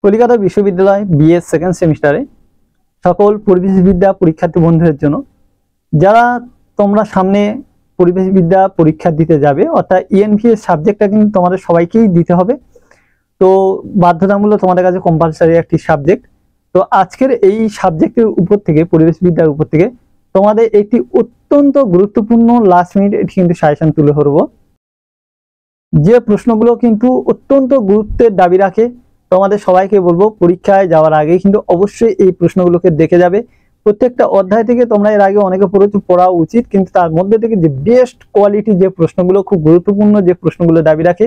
কলকাতা বিশ্ববিদ্যালয় BS second সেমিস্টারে সকল পরিবেশবিদ্যা পরীক্ষার্থী বন্ধুদের জন্য যারা তোমরা সামনে পরিবেশবিদ্যা পরীক্ষা দিতে যাবে, অর্থাৎ ইএনভিএস সাবজেক্টটা কিন্তু তোমাদের সবাইকেই দিতে হবে। তো বাধ্যতামূলক তোমাদের কাছে কম্পালসারি একটি সাবজেক্ট। তো আজকের এই সাবজেক্টের উপর থেকে, পরিবেশবিদ্যার উপর থেকে তোমাদের একটি অত্যন্ত গুরুত্বপূর্ণ লাস্ট মিনিট এটি কিন্তু সাজেশন তুলে ধরবো, যে প্রশ্নগুলো কিন্তু অত্যন্ত গুরুত্বের দাবি রাখে। তোমাদের সবাইকে বলবো পরীক্ষায় যাওয়ার আগে কিন্তু অবশ্যই এই প্রশ্নগুলোকে দেখে যাবে। প্রত্যেকটা অধ্যায় থেকে তোমরা এর আগে অনেকে পড়া উচিত, কিন্তু তার মধ্যে থেকে যে বেস্ট কোয়ালিটি যে প্রশ্নগুলো, খুব গুরুত্বপূর্ণ যে প্রশ্নগুলো দাবি রাখে,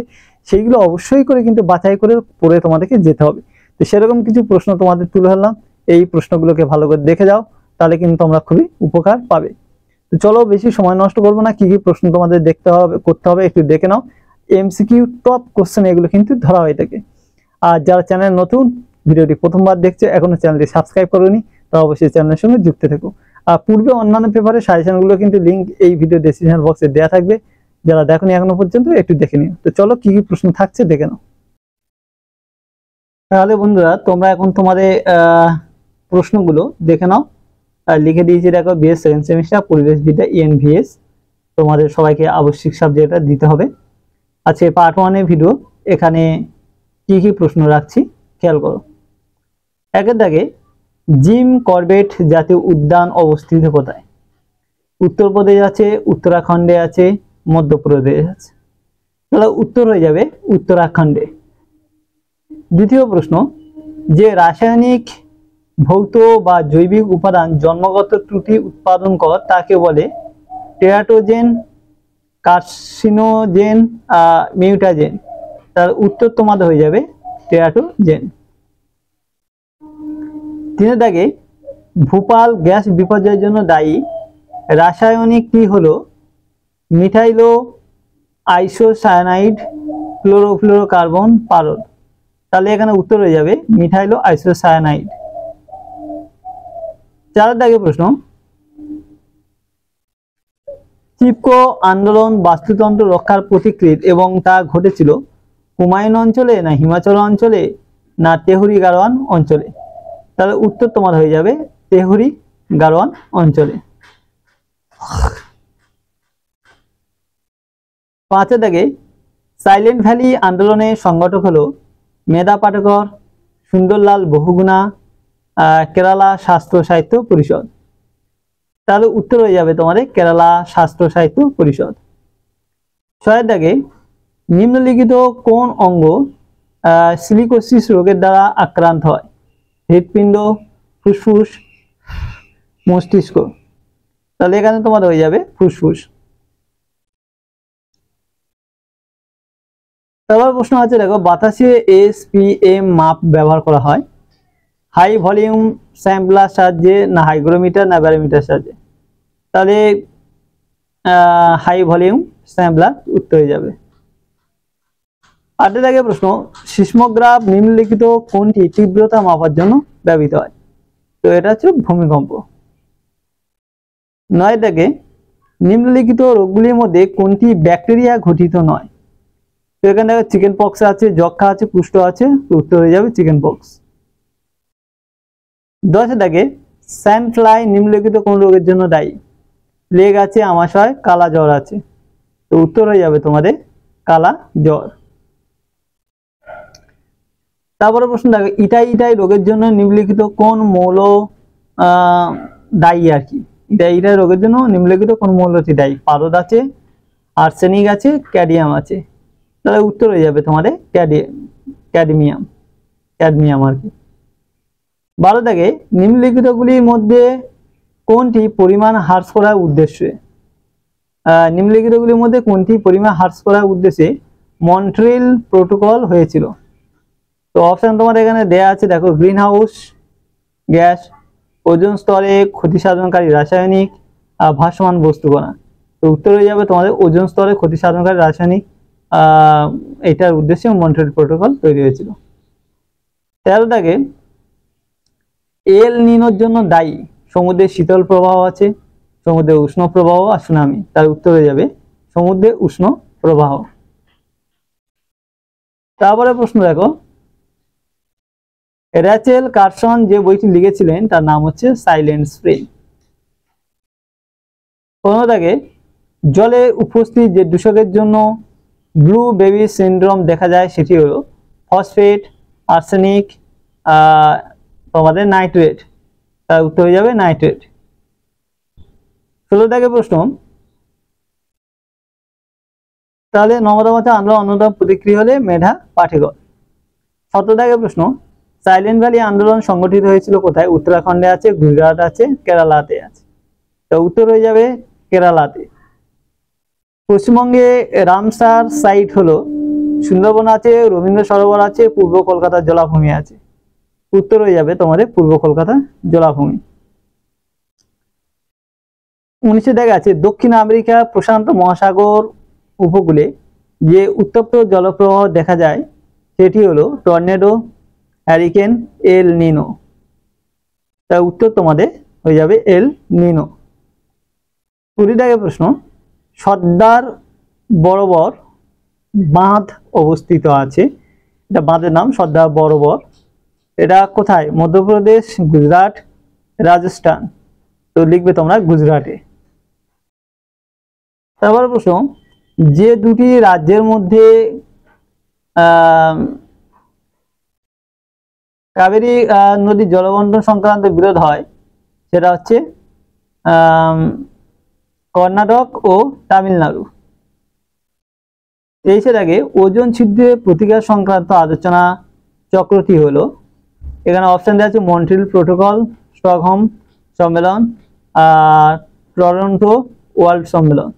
সেইগুলো অবশ্যই করে কিন্তু বাছাই করে পড়ে তোমাদেরকে যেতে হবে। তো সেরকম কিছু প্রশ্ন তোমাদের তুলে ধরলাম, এই প্রশ্নগুলোকে ভালো করে দেখে যাও, তাহলে কিন্তু তোমরা খুবই উপকার পাবে। তো চলো বেশি সময় নষ্ট করবো না, কি কি প্রশ্ন তোমাদের দেখতে হবে, করতে হবে একটু দেখে নাও। এমসিকিউ টপ কোশ্চেন এগুলো কিন্তু ধরা হয়ে থাকে। আর যারা চ্যানেল নতুন, ভিডিওটি প্রথমবার দেখছো, এখনো চ্যানেলটি সাবস্ক্রাইব করোনি, তো অবশ্যই চ্যানেলের সঙ্গে যুক্ত থেকো। আর পূর্বে অন্যান্য পেপারের সাজেশনগুলো কিন্তু লিঙ্ক এই ভিডিও ডেসক্রিপশন বক্সে দেওয়া থাকবে, যারা দেখোনি এখনো পর্যন্ত একটু দেখে নিও। তো চলো কি কি প্রশ্ন থাকছে দেখে নাও। তাহলে বন্ধুরা তোমরা এখন তোমাদের প্রশ্নগুলো দেখে নাও। লিখে দিয়েছি দেখো, বিএস সেকেন্ড সেমিস্টার পরিবেশবিদ্যা ইএনভিএস, তোমাদের সবাইকে আবশ্যিক সাবজেক্টটা দিতে হবে। আজকে পার্ট 1 এর ভিডিও, এখানে কি কি প্রশ্ন রাখছি খেয়াল করো। একের দাগে, জিম করবেট জাতীয় উদ্যান অবস্থিত কোথায়? উত্তরপ্রদেশ আছে, উত্তরাখণ্ডে আছে, মধ্যপ্রদেশ আছে। তাহলে উত্তর হয়ে যাবে উত্তরাখণ্ডে। দ্বিতীয় প্রশ্ন, যে রাসায়নিক, ভৌত বা জৈবিক উপাদান জন্মগত ত্রুটি উৎপাদন করে তাকে বলে টেরাটোজেন, কার্সিনোজেন, মিউটাজেন। তার উত্তর তোমাদের হয়ে যাবে টেরাটোজেন। তিনের দাগে, ভোপাল গ্যাস বিপর্যয়ের জন্য দায়ী রাসায়নিক কি হলো? মিথাইলো আইসোসায়ানাইড, ক্লোরোফ্লোরোকার্বন, পারদ। তাহলে এখানে উত্তর হয়ে যাবে মিথাইলো আইসোসায়ানাইড। চারের দাগে প্রশ্ন, চিপকো আন্দোলন বাস্তুতন্ত্র রক্ষার প্রতিকৃত এবং তা ঘটেছিল কুমায়ুন অঞ্চলে, না হিমাচল অঞ্চলে, না তেহরি গারোয়ান অঞ্চলে? তাহলে উত্তর তোমার হয়ে যাবে তেহরি গারোয়ান অঞ্চলে। পাঁচের দাগে, সাইলেন্ট ভ্যালি আন্দোলনের সংগঠক হলো মেধা পাটকর, সুন্দরলাল বহুগুণা, কেরালা শাস্ত্র সাহিত্য পরিষদ। তাহলে উত্তর হয়ে যাবে তোমাদের কেরালা শাস্ত্র সাহিত্য পরিষদ। ছয়ের দাগে, নিম্নলিখিত কোন অঙ্গ সিলিকোসিস রোগের দ্বারা আক্রান্ত হয়? হৃৎপিণ্ড, ফুসফুস, মস্তিষ্ক। তাহলে এখানে তোমার হয়ে যাবে ফুসফুস। তারপর প্রশ্ন আছে দেখো, বাতাসে এসপিএম মাপ ব্যবহার করা হয় হাই ভলিউম স্যাম্পলার সাহায্যে, না হাইগ্রোমিটার, না ব্যারোমিটার সাহায্যে? তাহলে হাই ভলিউম স্যাম্পলার উত্তর হয়ে যাবে। আটের দাগে প্রশ্ন, সিসমোগ্রাফ নিম্নলিখিত কোনটি তীব্রতা মাপার জন্য ব্যবহৃত হয়? তো এটা হচ্ছে ভূমিকম্প। নয়ের দাগে, নিম্নলিখিত রোগগুলির মধ্যে কোনটি ব্যাকটেরিয়া ঘটিত নয়? তো এখানে দেখো চিকেন পক্স আছে, যক্ষা আছে, কুষ্ঠ আছে, তো উত্তর হয়ে যাবে চিকেন পক্স। 10 দাগে, স্যান্ড ফ্লাই নিম্নলিখিত কোন রোগের জন্য দায়ী? প্লেগ আছে, আমাশয়, কালা জ্বর আছে। তো উত্তর হয়ে যাবে তোমাদের কালা জ্বর। তারপরে প্রশ্ন দেখো, ইটাই ইটাই রোগের জন্য নিম্নলিখিত কোন মৌল দায়ী আর কি? ইটাই ইটাই রোগের জন্য নিম্নলিখিত কোন মৌলটি দায়ী? পারদ আছে, আর্সেনিক আছে, ক্যাডমিয়াম আছে। তাহলে উত্তর হয়ে যাবে তোমাদের ক্যাডমিয়াম আর কি। 12 দাগে, নিম্নলিখিতগুলির মধ্যে কোনটি পরিমাণ হ্রাস করার উদ্দেশ্যে? নিম্নলিখিতগুলির মধ্যে কোনটি পরিমাণ হ্রাস করার উদ্দেশ্যে মন্ট্রিল প্রোটোকল হয়েছিল? তো অপশন তোমাদের এখানে দেয়া আছে দেখো, গ্রিন হাউস গ্যাস, ওজোন স্তরে ক্ষতি সাধনকারী রাসায়নিক, ভাসমান বস্তুকণা। তো উত্তর হয়ে যাবে তোমাদের ওজোন স্তরে ক্ষতি সাধনকারী রাসায়নিক, এটার উদ্দেশ্যে মন্ট্রিল প্রোটোকল তৈরি হয়েছিল। 13 দাগে, এল নিনোর জন্য দায়ী সমুদ্রের শীতল প্রবাহ আছে, সমুদ্রের উষ্ণ প্রবাহ, আর সুনামি। তার উত্তর হয়ে যাবে সমুদ্রের উষ্ণ প্রবাহ। তারপরে প্রশ্ন দেখো, র্যাচেল কার্সন যে বইটি লিখেছিলেন তার নাম হচ্ছে সাইলেন্ট স্প্রিং। 15 দাগে জলে উপস্থিত যে দূষকের জন্য ব্লু বেবি সিনড্রোম দেখা যায় সেটি হলো ফসফেট, আর্সেনিক, তোমাদের নাইট্রেট। তার উত্তর হয়ে যাবে নাইট্রেট। 16 দাগে প্রশ্ন, তাহলে নর্মদাবতী আন্দোলন অন্যতম প্রতিক্রিয়া হলে মেধা পাটেকর। 17 দাগে প্রশ্ন, সাইলেন্ট ভ্যালি আন্দোলন সংগঠিত হয়েছিল কোথায়? উত্তরাখণ্ডে আছে, গুজরাট আছে, কেরালাতে আছে। তো উত্তর হয়ে যাবে কেরালাতে। পশ্চিমবঙ্গে রামসার সাইট হলো সুন্দরবন আছে, রবীন্দ্র সরোবর আছে, পূর্ব কলকাতার জলাভূমি আছে। উত্তর হয়ে যাবে তোমাদের পূর্ব কলকাতা জলাভূমি। 19 দাগে আছে দক্ষিণ আমেরিকা প্রশান্ত মহাসাগর উপকূলে যে উত্তপ্ত জলপ্রবাহ দেখা যায় সেটি হলো টর্নেডো, হ্যারিকেন, এল নিনো। তার উত্তর তোমাদের হয়ে যাবে এল নিনো। 20 দাগে প্রশ্ন, সর্দার বরাবর বাঁধ অবস্থিত আছে, এটা বাঁধের নাম সর্দার বরাবর। এটা কোথায়? মধ্যপ্রদেশ, গুজরাট, রাজস্থান। তো লিখবে তোমরা গুজরাটে। তারপরে প্রশ্ন, যে দুটি রাজ্যের মধ্যে কাবেরী নদী জলবন্টন সংক্রান্ত বিরোধ হয় সেটা হচ্ছে কর্ণাটক ও তামিলনাড়ু। 23 আগে ওজোন ছিদ্রের প্রতিকার সংক্রান্ত আলোচনা চক্রটি হলো, এখানে অপশন দেওয়া আছে মন্ট্রিল প্রোটোকল, স্টকহোম সম্মেলন আর টরন্টো ওয়ার্ল্ড সম্মেলন।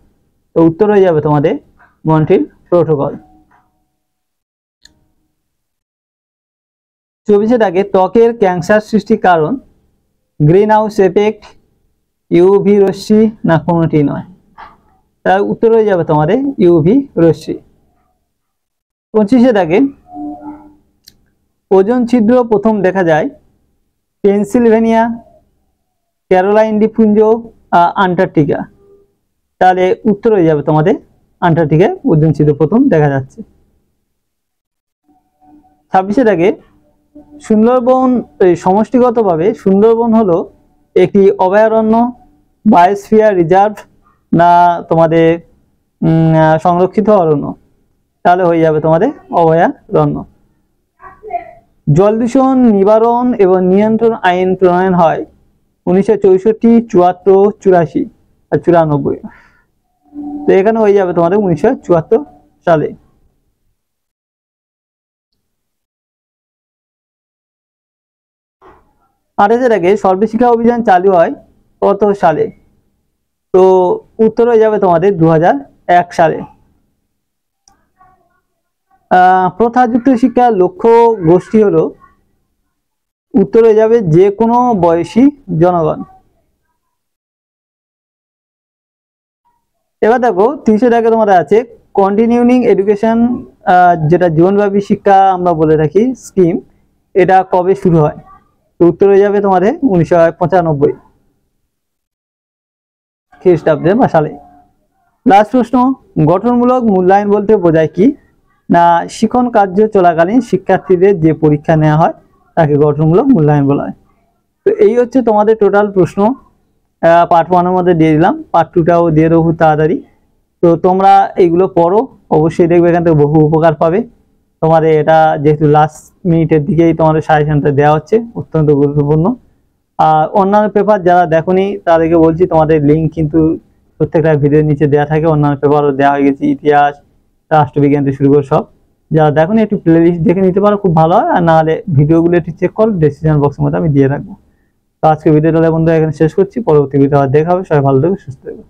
তো উত্তর হয়ে যাবে তোমাদের মন্ট্রিল প্রোটোকল। 24 আগে ত্বকের ক্যান্সার সৃষ্টির কারণ গ্রিন হাউস এফেক্ট, ইউভি রশ্মি না কোনোটি নয়। তার উত্তর হয়ে যাবে তোমাদের ইউভি রশ্মি। 25 আগে ওজোন ছিদ্র প্রথম দেখা যায় পেনসিলভেনিয়া, ক্যারোলাইন দ্বীপপুঞ্জ, আন্টার্কটিকা। তাহলে উত্তর হয়ে যাবে তোমাদের আন্টার্কটিকায় ওজোন ছিদ্র প্রথম দেখা যাচ্ছে। 26 আগে সুন্দরবন সমষ্টিগতভাবে সুন্দরবন হলো একটি অভয়ারণ্য, বায়োস্ফিয়ার রিজার্ভ না তোমাদের সংরক্ষিত অরণ্য। তাহলে হয়ে যাবে তোমাদের অভয়ারণ্য। জল দূষণ নিবারণ এবং নিয়ন্ত্রণ আইন প্রণয়ন হয় 1964, 74, 84 আর 94। তো এখানে হয়ে যাবে তোমাদের 1974 সালে। 28 আগে সর্বশিক্ষা অভিযান চালু হয় কত সালে? তো উত্তর হয়ে যাবে তোমাদের 2001 সালে। প্রথাযুক্ত শিক্ষার লক্ষ্য গোষ্ঠী হলো, উত্তর হয়ে যাবে যে কোনো বয়সী জনগণ। এবার দেখো 30 আগে তোমাদের আছে কন্টিনিউইং এডুকেশন, যেটা জীবনব্যাপী শিক্ষা আমরা বলে থাকি স্কিম, এটা কবে শুরু হয়? তো উত্তর হয়ে যাবে তোমাদের 1995 খ্রিস্টাব্দে বা সালে। লাস্ট প্রশ্ন, গঠনমূলক মূল্যায়ন বলতে বোঝায় কি? না শিক্ষণ কার্য চলাকালীন শিক্ষার্থীদের যে পরীক্ষা নেওয়া হয় তাকে গঠনমূলক মূল্যায়ন বলা হয়। তো এই হচ্ছে তোমাদের টোটাল প্রশ্ন। পার্ট 1 এর মধ্যে দিয়ে দিলাম, পার্ট 2টাও দিয়ে দেবো খুব তাড়াতাড়ি। তো তোমরা এইগুলো পড়ো, অবশ্যই দেখবে এখান থেকে বহু উপকার পাবে। তোমাদের এটা যেহেতু লাস্ট মিনিটের দিকেই তোমাদের সাজেশনটা দেওয়া হচ্ছে, অত্যন্ত গুরুত্বপূর্ণ। আর অন্যান্য পেপার যারা দেখোনি তাদেরকে বলছি, তোমাদের লিঙ্ক কিন্তু প্রত্যেকটা ভিডিওর নিচে দেওয়া থাকে। অন্যান্য পেপারও দেওয়া হয়ে গেছে, ইতিহাস, রাষ্ট্রবিজ্ঞান থেকে শুরু করে সব। যারা দেখোনি একটু প্লেলিস্ট দেখে নিতে পারো, খুব ভালো হয়। আর নাহলে ভিডিওগুলো একটু চেক করো, ডেসক্রিপশন বক্সের মধ্যে আমি দিয়ে রাখবো। তো আজকে ভিডিওটা বন্ধু এখানে শেষ করছি, পরবর্তী ভিডিও আবার দেখা হবে। সবাই ভালো থাকবে, সুস্থ থাকবে।